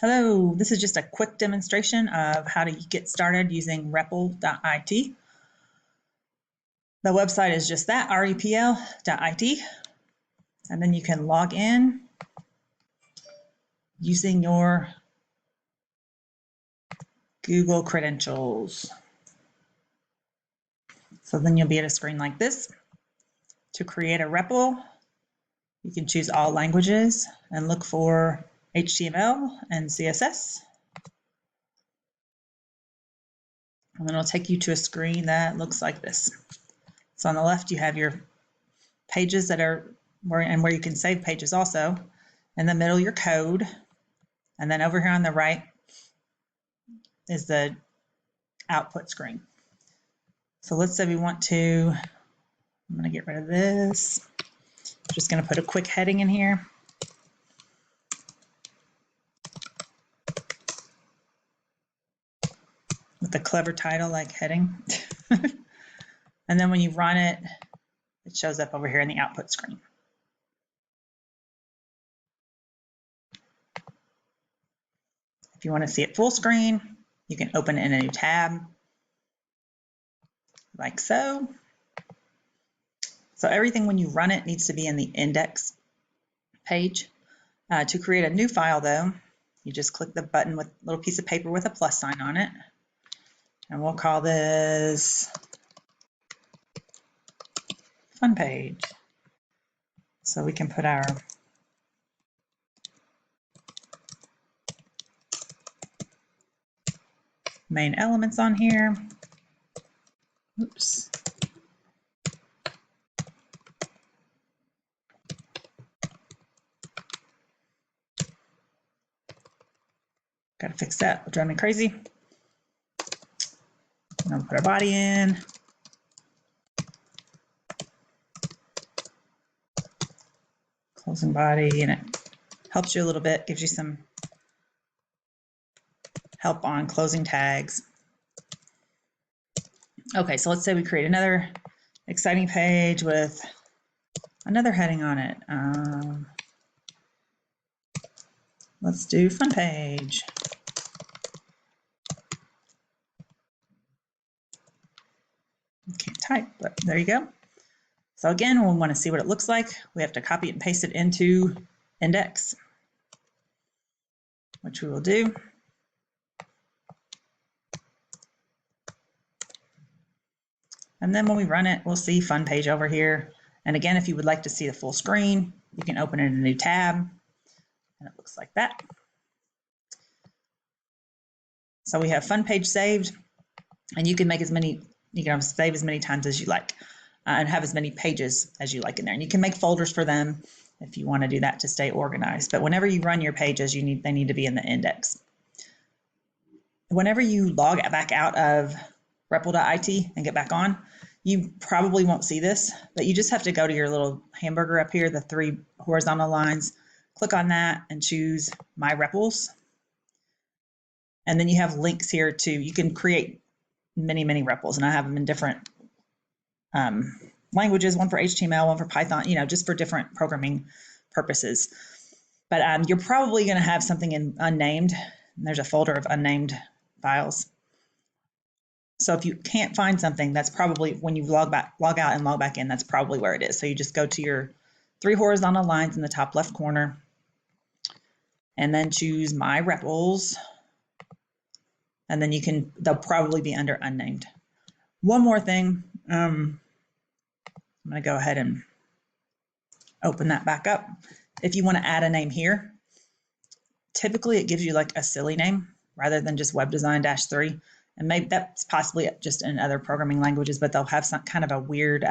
Hello, this is just a quick demonstration of how to get started using repl.it. The website is just that, repl.it, and then you can log in using your Google credentials. So then you'll be at a screen like this. To create a repl, you can choose all languages and look for HTML and CSS. And then it'll take you to a screen that looks like this. So on the left, you have your pages that are where you can save pages also. In the middle, your code. And then over here on the right is the output screen. So let's say we want to, I'm going to get rid of this. Just going to put a quick heading in here. With a clever title like heading. And then when you run it, it shows up over here in the output screen. If you want to see it full screen, you can open it in a new tab, like so. So everything when you run it needs to be in the index page. To create a new file though, you just click the button with a little piece of paper with a plus sign on it. And we'll call this fun page. So we can put our main elements on here. Oops. Gotta fix that, it'll drive me crazy. And I'll put our body in. Closing body, and it helps you a little bit, gives you some help on closing tags. Okay, so let's say we create another exciting page with another heading on it. Let's do fun page. Can't type, but there you go. So again, when we want to see what it looks like, we have to copy it and paste it into index, which we will do. And then when we run it, we'll see fun page over here. And again, if you would like to see the full screen, you can open it in a new tab, and it looks like that. So we have fun page saved, and you can make as many, you can save as many times as you like, and have as many pages as you like in there. And you can make folders for them if you want to do that to stay organized. But whenever you run your pages, they need to be in the index. Whenever you log back out of repl.it and get back on, you probably won't see this, but you just have to go to your little hamburger up here, the 3 horizontal lines, click on that and choose My Repls. And then you have links here to, you can create many repls, and I have them in different languages, one for HTML, one for Python, just for different programming purposes. But you're probably going to have something in unnamed, and there's a folder of unnamed files. So if you can't find something, that's probably when you log out and log back in, that's probably where it is. So you just go to your 3 horizontal lines in the top left corner, and then choose My Repls, and then they'll probably be under unnamed. One more thing, I'm going to go ahead and open that back up. If you want to add a name here, typically it gives you like a silly name rather than just web design -3. And maybe that's possibly just in other programming languages, but they'll have some kind of a weird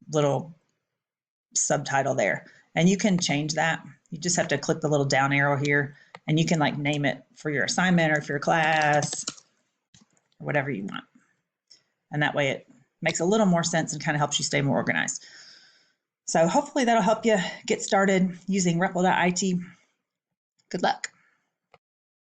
little subtitle there. And you can change that. You just have to click the little down arrow here, and you can like name it for your assignment or for your class or whatever you want. And that way it makes a little more sense and kind of helps you stay more organized. So hopefully that'll help you get started using repl.it. Good luck.